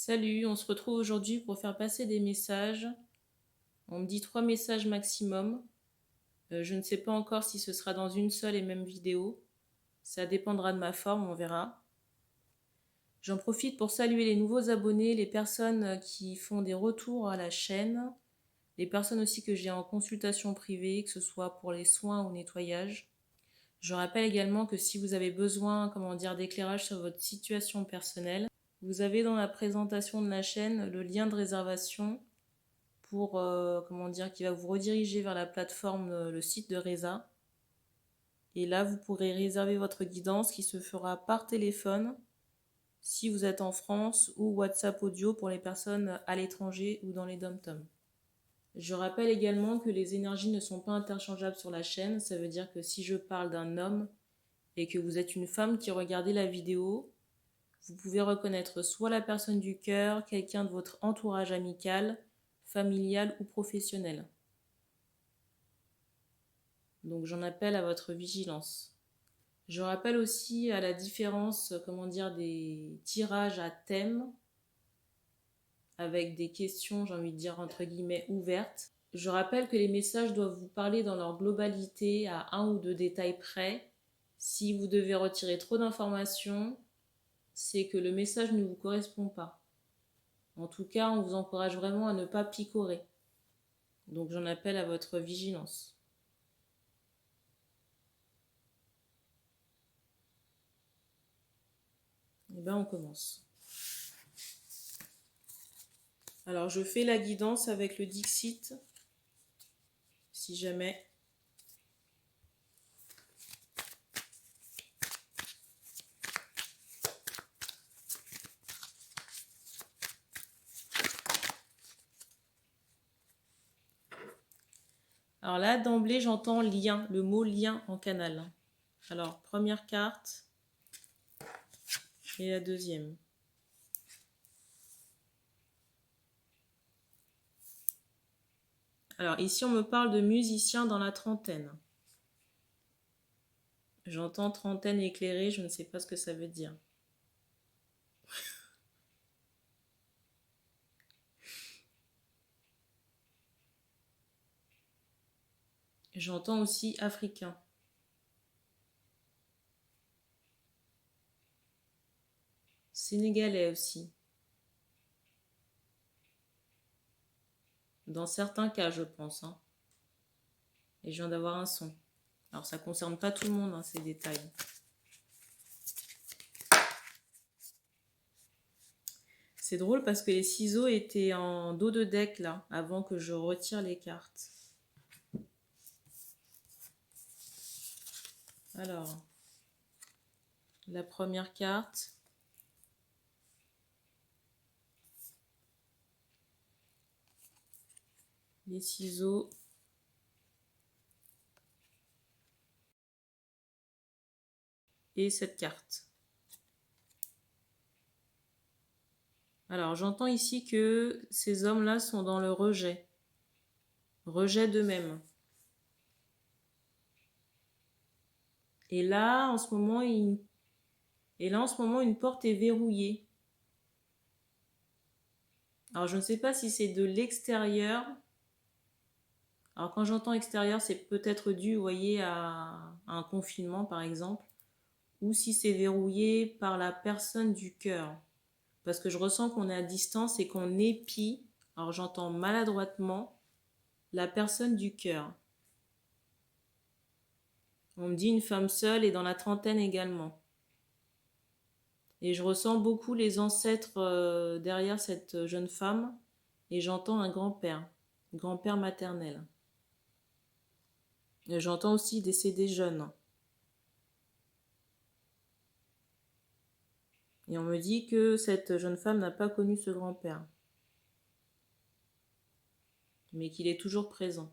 Salut, on se retrouve aujourd'hui pour faire passer des messages. On me dit 3 messages maximum. Je ne sais pas encore si ce sera dans une seule et même vidéo. Ça dépendra de ma forme, on verra. J'en profite pour saluer les nouveaux abonnés, les personnes qui font des retours à la chaîne, les personnes aussi que j'ai en consultation privée, que ce soit pour les soins ou nettoyage. Je rappelle également que si vous avez besoin, d'éclairage sur votre situation personnelle, vous avez dans la présentation de la chaîne le lien de réservation pour, qui va vous rediriger vers la plateforme, le site de Reza. Et là, vous pourrez réserver votre guidance qui se fera par téléphone si vous êtes en France ou WhatsApp audio pour les personnes à l'étranger ou dans les dom-toms. Je rappelle également que les énergies ne sont pas interchangeables sur la chaîne. Ça veut dire que si je parle d'un homme et que vous êtes une femme qui regardez la vidéo, vous pouvez reconnaître soit la personne du cœur, quelqu'un de votre entourage amical, familial ou professionnel. Donc j'en appelle à votre vigilance. Je rappelle aussi à la différence, des tirages à thème avec des questions, j'ai envie de dire entre guillemets, ouvertes. Je rappelle que les messages doivent vous parler dans leur globalité à un ou deux détails près. Si vous devez retirer trop d'informations, c'est que le message ne vous correspond pas. En tout cas, on vous encourage vraiment à ne pas picorer. Donc j'en appelle à votre vigilance. Et bien on commence. Alors je fais la guidance avec le Dixit, si jamais. Alors là, d'emblée, j'entends lien, le mot lien en canal. Alors, première carte et la deuxième. Alors ici, on me parle de musicien dans la trentaine. J'entends trentaine éclairée, je ne sais pas ce que ça veut dire. J'entends aussi africain. Sénégalais aussi. Dans certains cas, je pense. Et je viens d'avoir un son. Alors ça ne concerne pas tout le monde, ces détails. C'est drôle parce que les ciseaux étaient en dos de deck là, avant que je retire les cartes. Alors, la première carte. Les ciseaux. Et cette carte. Alors, j'entends ici que ces hommes-là sont dans le rejet. Rejet d'eux-mêmes. Et là, en ce moment, une porte est verrouillée. Alors, je ne sais pas si c'est de l'extérieur. Alors, quand j'entends extérieur, c'est peut-être dû, vous voyez, à un confinement, par exemple. Ou si c'est verrouillé par la personne du cœur. Parce que je ressens qu'on est à distance et qu'on épie, alors j'entends maladroitement, la personne du cœur. On me dit une femme seule et dans la trentaine également. Et je ressens beaucoup les ancêtres derrière cette jeune femme et j'entends un grand-père maternel. Et j'entends aussi décédé jeune. Et on me dit que cette jeune femme n'a pas connu ce grand-père, mais qu'il est toujours présent.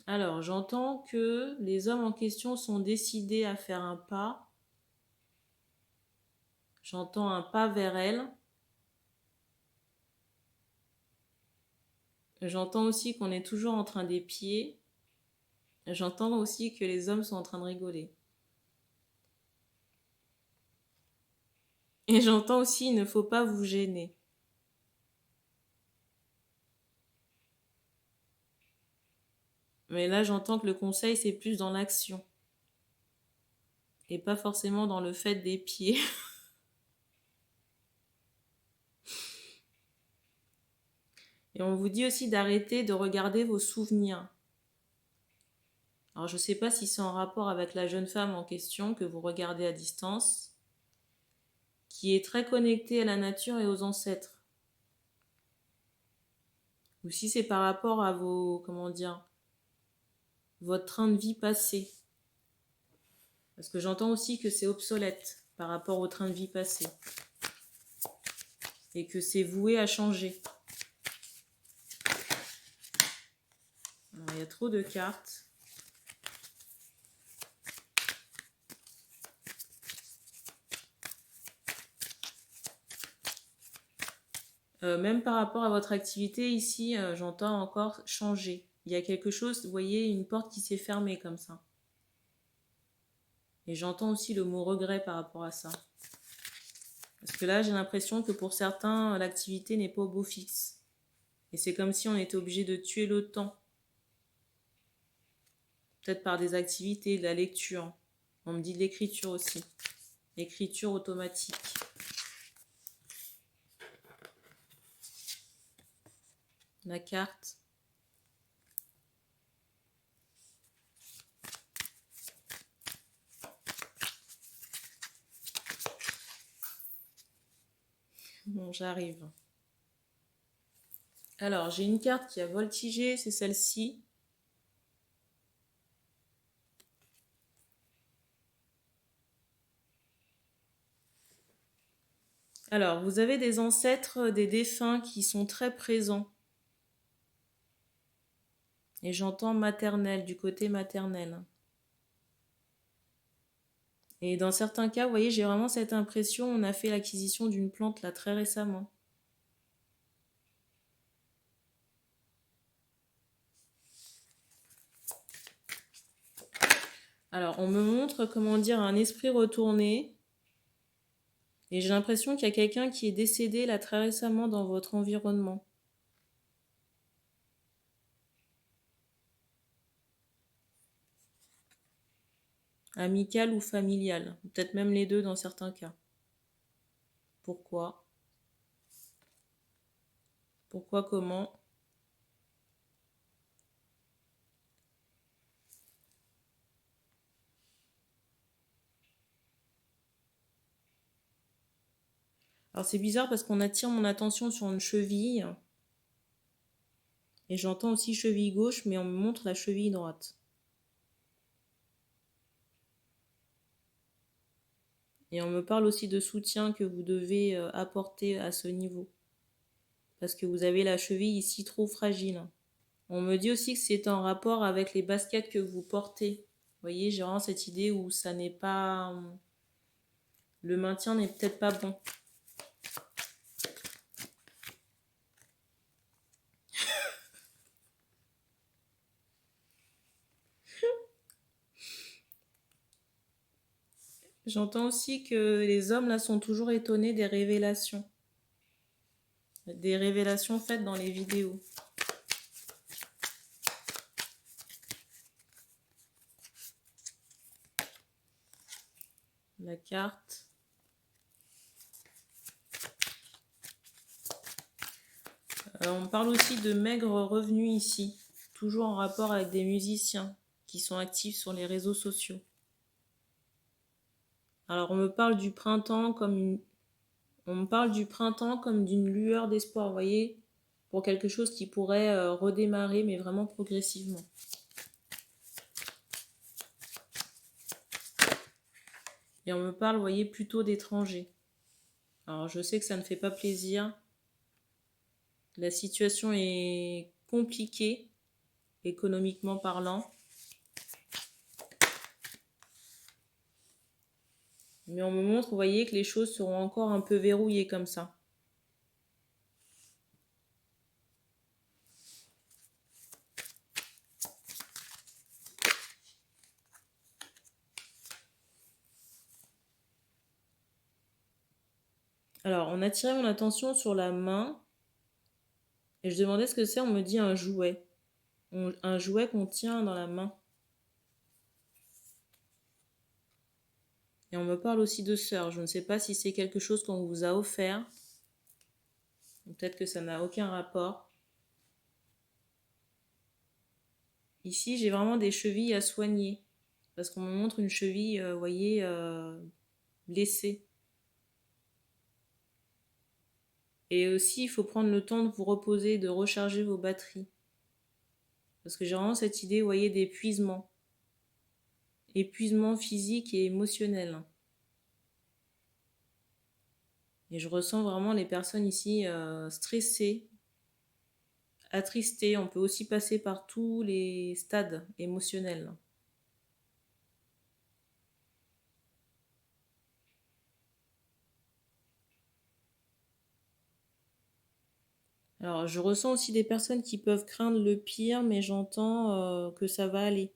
Alors, j'entends que les hommes en question sont décidés à faire un pas. J'entends un pas vers elle. J'entends aussi qu'on est toujours en train d'épier. J'entends aussi que les hommes sont en train de rigoler. Et j'entends aussi, il ne faut pas vous gêner. Mais là, j'entends que le conseil, c'est plus dans l'action. Et pas forcément dans le fait des pieds. Et on vous dit aussi d'arrêter de regarder vos souvenirs. Alors, je ne sais pas si c'est en rapport avec la jeune femme en question que vous regardez à distance, qui est très connectée à la nature et aux ancêtres. Ou si c'est par rapport à vos, comment dire, votre train de vie passé. Parce que j'entends aussi que c'est obsolète par rapport au train de vie passé. Et que c'est voué à changer. Alors, il y a trop de cartes. Même par rapport à votre activité ici, j'entends encore changer. Il y a quelque chose, vous voyez, une porte qui s'est fermée comme ça. Et j'entends aussi le mot regret par rapport à ça. Parce que là, j'ai l'impression que pour certains, l'activité n'est pas au beau fixe. Et c'est comme si on était obligé de tuer le temps. Peut-être par des activités, de la lecture. On me dit de l'écriture aussi. L'écriture automatique. La carte. Bon, j'arrive. Alors, j'ai une carte qui a voltigé, c'est celle-ci. Alors, vous avez des ancêtres, des défunts qui sont très présents. Et j'entends maternel, du côté maternel. Et dans certains cas, vous voyez, j'ai vraiment cette impression, on a fait l'acquisition d'une plante là très récemment. Alors, on me montre, comment dire, un esprit retourné. Et j'ai l'impression qu'il y a quelqu'un qui est décédé là très récemment dans votre environnement. Amical ou familial. Peut-être même les deux dans certains cas. Pourquoi? Pourquoi, comment? Alors c'est bizarre parce qu'on attire mon attention sur une cheville. Et j'entends aussi cheville gauche, mais on me montre la cheville droite. Et on me parle aussi de soutien que vous devez apporter à ce niveau. Parce que vous avez la cheville ici trop fragile. On me dit aussi que c'est en rapport avec les baskets que vous portez. Vous voyez, j'ai vraiment cette idée où ça n'est pas... Le maintien n'est peut-être pas bon. J'entends aussi que les hommes là sont toujours étonnés des révélations. Des révélations faites dans les vidéos. La carte. On parle aussi de maigres revenus ici. Toujours en rapport avec des musiciens qui sont actifs sur les réseaux sociaux. Alors on me parle du printemps comme d'une lueur d'espoir, vous voyez, pour quelque chose qui pourrait redémarrer, mais vraiment progressivement. Et on me parle, vous voyez, plutôt d'étrangers. Alors je sais que ça ne fait pas plaisir. La situation est compliquée, économiquement parlant. Mais on me montre, vous voyez, que les choses seront encore un peu verrouillées comme ça. Alors, on a attiré mon attention sur la main et je demandais ce que c'est. On me dit un jouet. Un jouet qu'on tient dans la main. Et on me parle aussi de sœur. Je ne sais pas si c'est quelque chose qu'on vous a offert. Peut-être que ça n'a aucun rapport. Ici, j'ai vraiment des chevilles à soigner. Parce qu'on me montre une cheville, vous voyez, blessée. Et aussi, il faut prendre le temps de vous reposer, de recharger vos batteries. Parce que j'ai vraiment cette idée, vous voyez, d'épuisement. Épuisement physique et émotionnel. Et je ressens vraiment les personnes ici stressées, attristées. On peut aussi passer par tous les stades émotionnels. Alors, je ressens aussi des personnes qui peuvent craindre le pire, mais j'entends que ça va aller.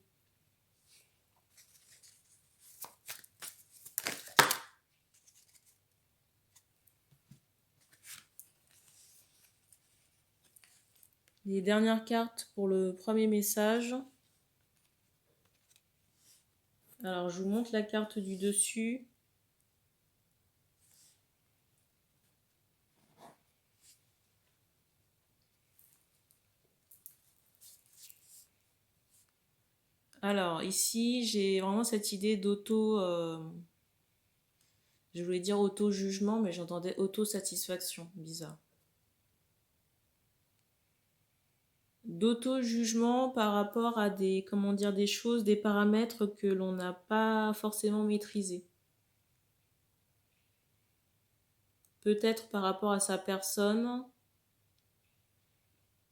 Les dernières cartes pour le premier message. Alors, je vous montre la carte du dessus. Alors, ici, j'ai vraiment cette idée d'auto... je voulais dire auto-jugement, mais j'entendais auto-satisfaction. Bizarre. D'auto-jugement par rapport à des, comment dire, des choses, des paramètres que l'on n'a pas forcément maîtrisés. Peut-être par rapport à sa personne.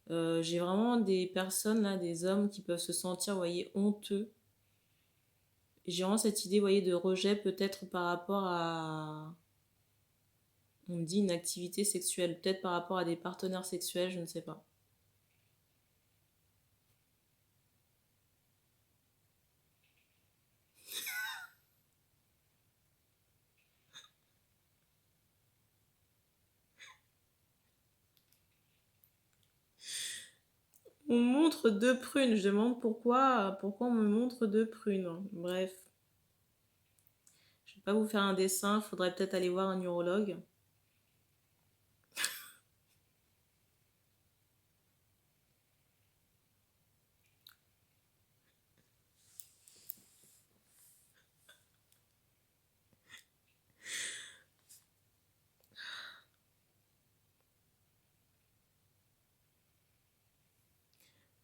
J'ai vraiment des personnes, là, des hommes qui peuvent se sentir, vous voyez, honteux. J'ai vraiment cette idée, vous voyez, de rejet peut-être par rapport à, on me dit, une activité sexuelle. Peut-être par rapport à des partenaires sexuels, je ne sais pas. On me montre deux prunes. Je demande pourquoi on me montre deux prunes. Bref. Je ne vais pas vous faire un dessin. Il faudrait peut-être aller voir un urologue.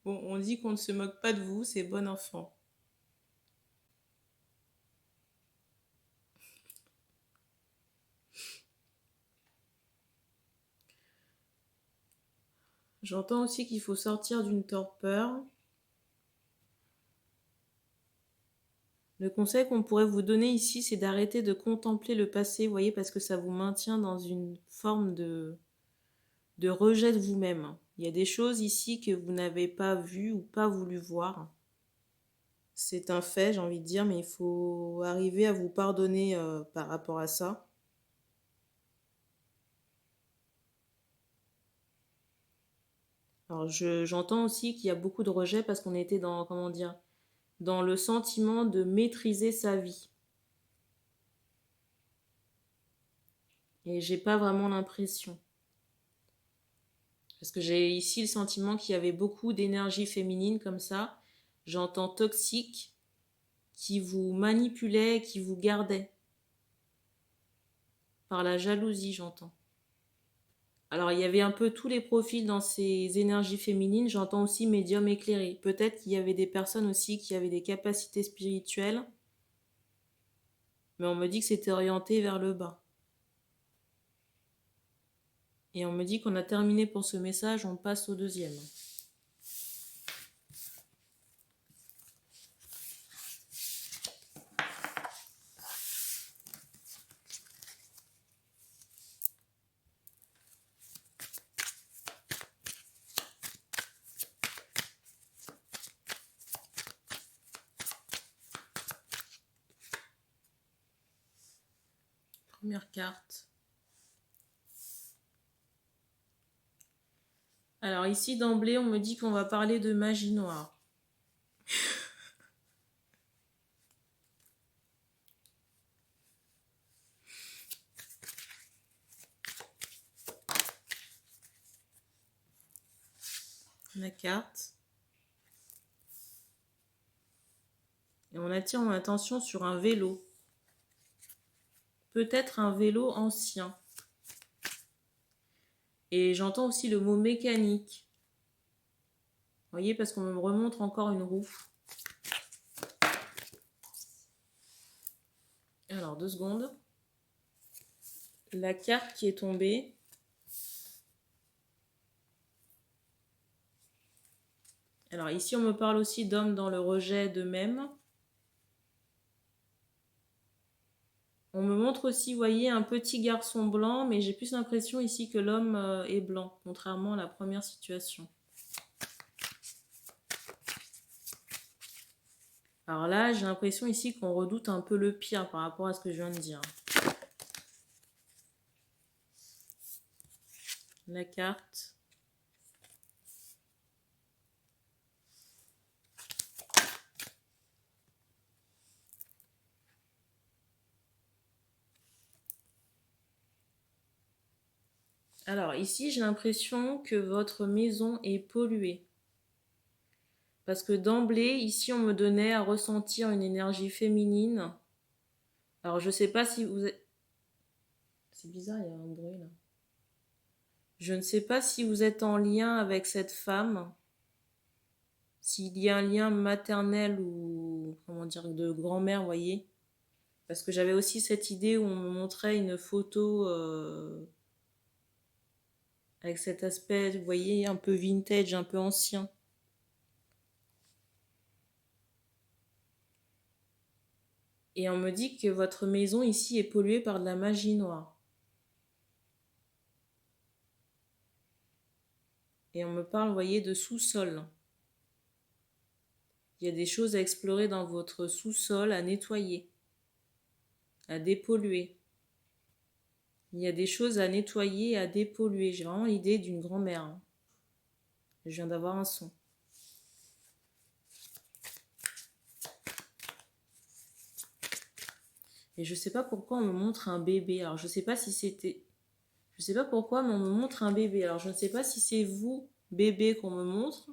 Bon, on dit qu'on ne se moque pas de vous, c'est bon enfant. J'entends aussi qu'il faut sortir d'une torpeur. Le conseil qu'on pourrait vous donner ici, c'est d'arrêter de contempler le passé, vous voyez, parce que ça vous maintient dans une forme de rejet de vous-même. Il y a des choses ici que vous n'avez pas vues ou pas voulu voir. C'est un fait, j'ai envie de dire, mais il faut arriver à vous pardonner par rapport à ça. Alors j'entends aussi qu'il y a beaucoup de rejet parce qu'on était dans, comment dire, dans le sentiment de maîtriser sa vie. Et j'ai pas vraiment l'impression. Parce que j'ai ici le sentiment qu'il y avait beaucoup d'énergie féminine comme ça. J'entends toxique, qui vous manipulait, qui vous gardait. Par la jalousie, j'entends. Alors, il y avait un peu tous les profils dans ces énergies féminines. J'entends aussi médium éclairé. Peut-être qu'il y avait des personnes aussi qui avaient des capacités spirituelles. Mais on me dit que c'était orienté vers le bas. Et on me dit qu'on a terminé pour ce message, on passe au deuxième. Première carte. Alors ici, d'emblée, on me dit qu'on va parler de magie noire. La carte. Et on attire mon attention sur un vélo. Peut-être un vélo ancien. Et j'entends aussi le mot mécanique. Vous voyez, parce qu'on me remontre encore une roue. Alors, 2 secondes. La carte qui est tombée. Alors ici, on me parle aussi d'hommes dans le rejet d'eux-mêmes. On me montre aussi, vous voyez, un petit garçon blanc, mais j'ai plus l'impression ici que l'homme est blanc, contrairement à la première situation. Alors là, j'ai l'impression ici qu'on redoute un peu le pire par rapport à ce que je viens de dire. La carte. Alors ici, j'ai l'impression que votre maison est polluée. Parce que d'emblée, ici, on me donnait à ressentir une énergie féminine. Alors je sais pas si vous êtes... C'est bizarre, il y a un bruit là. Je ne sais pas si vous êtes en lien avec cette femme, s'il y a un lien maternel ou, comment dire, de grand-mère, vous voyez. Parce que j'avais aussi cette idée où on me montrait une photo avec cet aspect, vous voyez, un peu vintage, un peu ancien. Et on me dit que votre maison ici est polluée par de la magie noire. Et on me parle, vous voyez, de sous-sol. Il y a des choses à explorer dans votre sous-sol, à nettoyer, à dépolluer. Il y a des choses à nettoyer et à dépolluer. J'ai vraiment l'idée d'une grand-mère. Hein. Je viens d'avoir un son. Et je sais pas pourquoi on me montre un bébé. Alors je sais pas si c'était... Je sais pas pourquoi, mais on me montre un bébé. Alors je ne sais pas si c'est vous, bébé, qu'on me montre.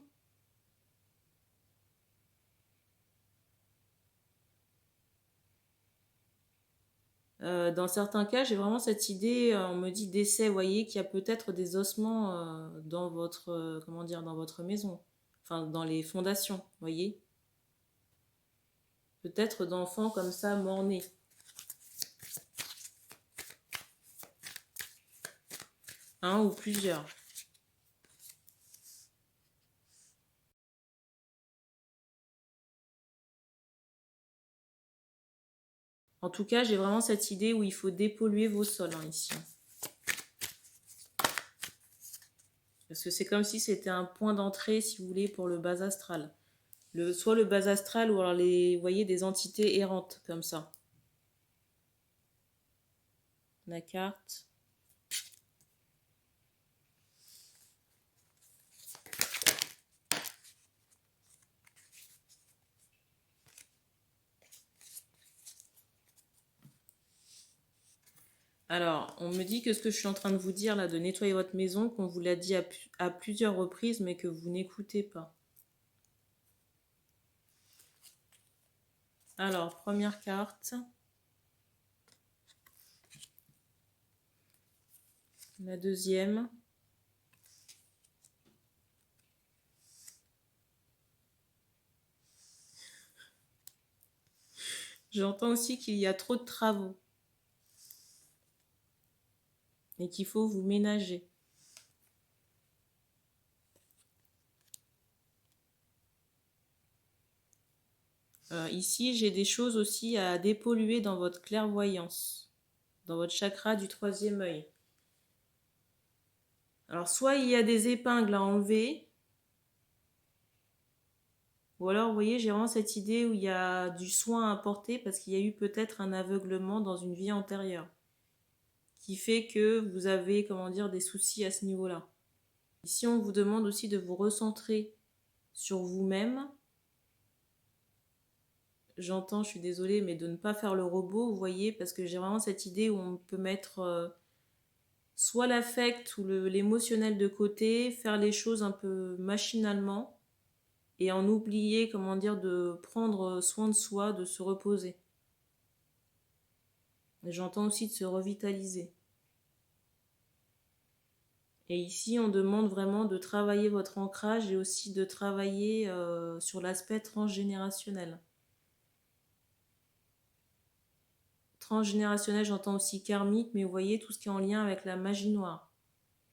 Dans certains cas, j'ai vraiment cette idée, on me dit décès, vous voyez, qu'il y a peut-être des ossements dans votre, comment dire, dans votre maison. Enfin, dans les fondations, vous voyez. Peut-être d'enfants comme ça, morts-nés. Un ou plusieurs. En tout cas, j'ai vraiment cette idée où il faut dépolluer vos sols, hein, ici. Parce que c'est comme si c'était un point d'entrée, si vous voulez, pour le bas astral. Soit le bas astral, ou alors vous voyez, des entités errantes, comme ça. La carte. Alors, on me dit que ce que je suis en train de vous dire, là, de nettoyer votre maison, qu'on vous l'a dit à plusieurs reprises, mais que vous n'écoutez pas. Alors, première carte. La deuxième. J'entends aussi qu'il y a trop de travaux. Et qu'il faut vous ménager. Ici, j'ai des choses aussi à dépolluer dans votre clairvoyance, dans votre chakra du 3e œil. Alors, soit il y a des épingles à enlever, ou alors, vous voyez, j'ai vraiment cette idée où il y a du soin à apporter parce qu'il y a eu peut-être un aveuglement dans une vie antérieure, qui fait que vous avez, comment dire, des soucis à ce niveau-là. Ici, on vous demande aussi de vous recentrer sur vous-même. J'entends, je suis désolée, mais de ne pas faire le robot, vous voyez, parce que j'ai vraiment cette idée où on peut mettre soit l'affect ou l'émotionnel de côté, faire les choses un peu machinalement et en oublier, comment dire, de prendre soin de soi, de se reposer. J'entends aussi de se revitaliser. Et ici, on demande vraiment de travailler votre ancrage et aussi de travailler sur l'aspect transgénérationnel. Transgénérationnel, j'entends aussi karmique, mais vous voyez tout ce qui est en lien avec la magie noire,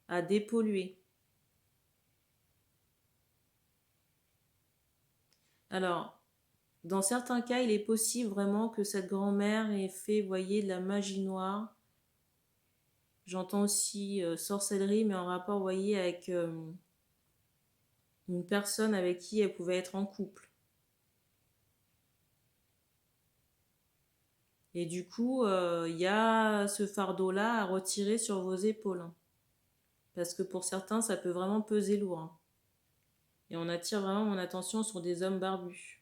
à dépolluer. Alors, dans certains cas, il est possible vraiment que cette grand-mère ait fait, vous voyez, de la magie noire. J'entends aussi sorcellerie, mais en rapport, vous voyez, avec une personne avec qui elle pouvait être en couple. Et du coup, il y a ce fardeau-là à retirer sur vos épaules. Parce que pour certains, ça peut vraiment peser lourd. Et on attire vraiment mon attention sur des hommes barbus.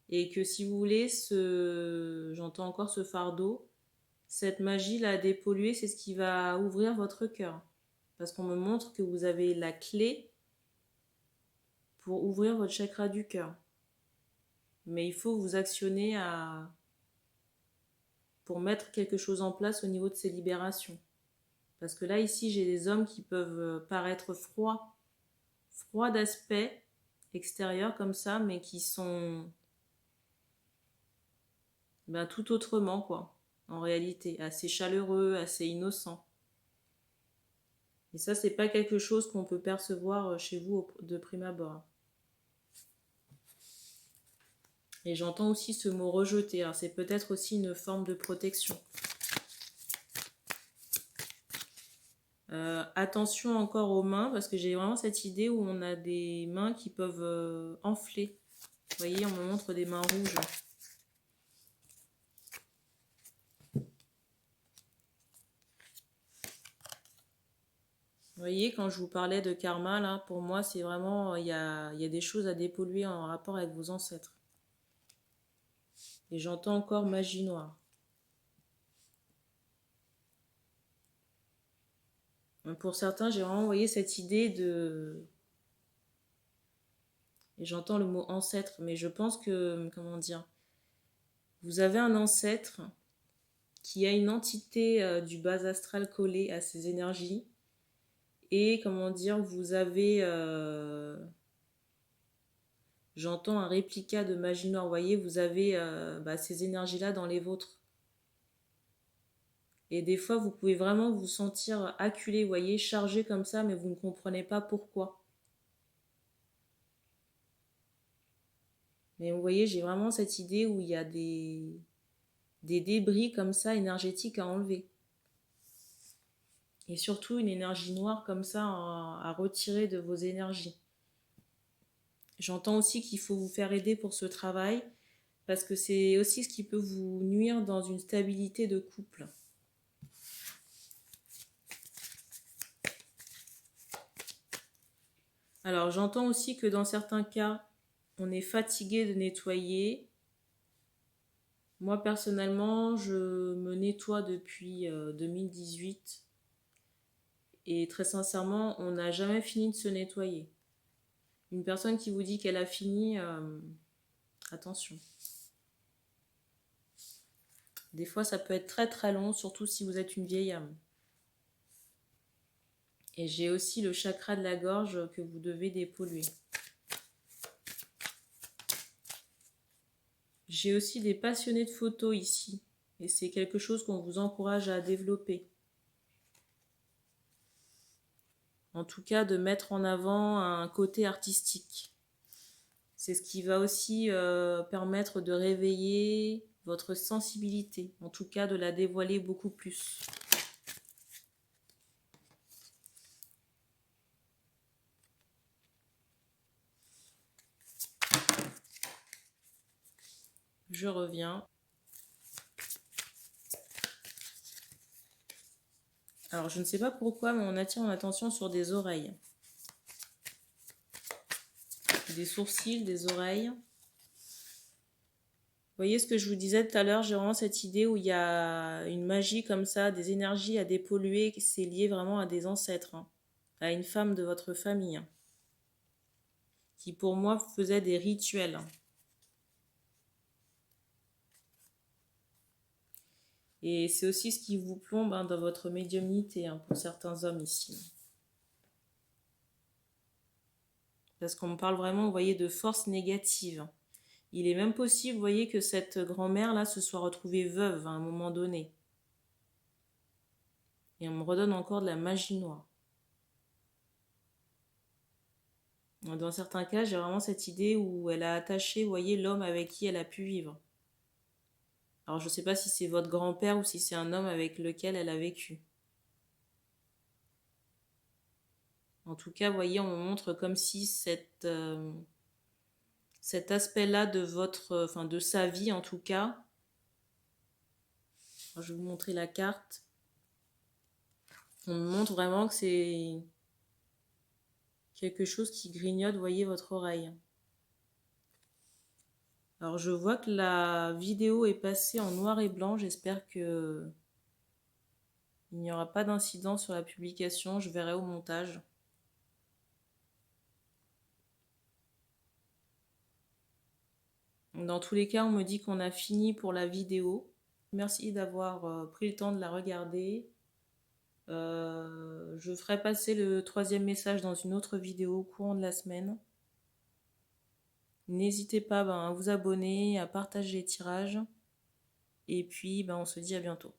Et que si vous voulez, j'entends encore ce fardeau, cette magie-là à dépolluer, c'est ce qui va ouvrir votre cœur. Parce qu'on me montre que vous avez la clé pour ouvrir votre chakra du cœur. Mais il faut vous actionner pour mettre quelque chose en place au niveau de ces libérations. Parce que là, ici, j'ai des hommes qui peuvent paraître froids d'aspect extérieur comme ça, mais qui sont tout autrement, quoi, en réalité. Assez chaleureux, assez innocents. Et ça, c'est pas quelque chose qu'on peut percevoir chez vous de prime abord. Et j'entends aussi ce mot rejeter. Alors, c'est peut-être aussi une forme de protection. Attention encore aux mains, parce que j'ai vraiment cette idée où on a des mains qui peuvent enfler. Vous voyez, on me montre des mains rouges. Vous voyez, quand je vous parlais de karma, là, pour moi, c'est vraiment, il y a des choses à dépolluer en rapport avec vos ancêtres. Et j'entends encore magie noire. Pour certains, j'ai vraiment, voyé cette idée de... Et j'entends le mot ancêtre, mais je pense que, comment dire, vous avez un ancêtre qui a une entité du bas astral collée à ces énergies. Et, comment dire, vous avez... j'entends un réplica de magie noire. Vous voyez, vous avez ces énergies-là dans les vôtres. Et des fois, vous pouvez vraiment vous sentir acculé, vous voyez, chargé comme ça, mais vous ne comprenez pas pourquoi. Mais vous voyez, j'ai vraiment cette idée où il y a des débris comme ça énergétiques à enlever. Et surtout une énergie noire comme ça à retirer de vos énergies. J'entends aussi qu'il faut vous faire aider pour ce travail, parce que c'est aussi ce qui peut vous nuire dans une stabilité de couple. Alors j'entends aussi que dans certains cas, on est fatigué de nettoyer. Moi personnellement, je me nettoie depuis 2018 et très sincèrement, on n'a jamais fini de se nettoyer. Une personne qui vous dit qu'elle a fini, attention. Des fois, ça peut être très très long, surtout si vous êtes une vieille âme. Et j'ai aussi le chakra de la gorge que vous devez dépolluer. J'ai aussi des passionnés de photos ici. Et c'est quelque chose qu'on vous encourage à développer. En tout cas, de mettre en avant un côté artistique. C'est ce qui va aussi permettre de réveiller votre sensibilité. En tout cas, de la dévoiler beaucoup plus. Je reviens. Alors, je ne sais pas pourquoi, mais on attire mon attention sur des oreilles. Des sourcils, des oreilles. Vous voyez ce que je vous disais tout à l'heure, j'ai vraiment cette idée où il y a une magie comme ça, des énergies à dépolluer, c'est lié vraiment à des ancêtres, hein, à une femme de votre famille, hein, qui pour moi faisait des rituels. Et c'est aussi ce qui vous plombe, hein, dans votre médiumnité, hein, pour certains hommes ici. Parce qu'on me parle vraiment, vous voyez, de force négative. Il est même possible, vous voyez, que cette grand-mère-là se soit retrouvée veuve à un moment donné. Et on me redonne encore de la magie noire. Dans certains cas, j'ai vraiment cette idée où elle a attaché, vous voyez, l'homme avec qui elle a pu vivre. Alors, je ne sais pas si c'est votre grand-père ou si c'est un homme avec lequel elle a vécu. En tout cas, vous voyez, on me montre comme si cet aspect-là de votre, enfin de sa vie en tout cas. Alors, je vais vous montrer la carte. On me montre vraiment que c'est quelque chose qui grignote, vous voyez, votre oreille. Alors, je vois que la vidéo est passée en noir et blanc. J'espère que il n'y aura pas d'incident sur la publication. Je verrai au montage. Dans tous les cas, on me dit qu'on a fini pour la vidéo. Merci d'avoir pris le temps de la regarder. Je ferai passer le 3e message dans une autre vidéo au courant de la semaine. N'hésitez pas à vous abonner, à partager les tirages. Et puis, on se dit à bientôt.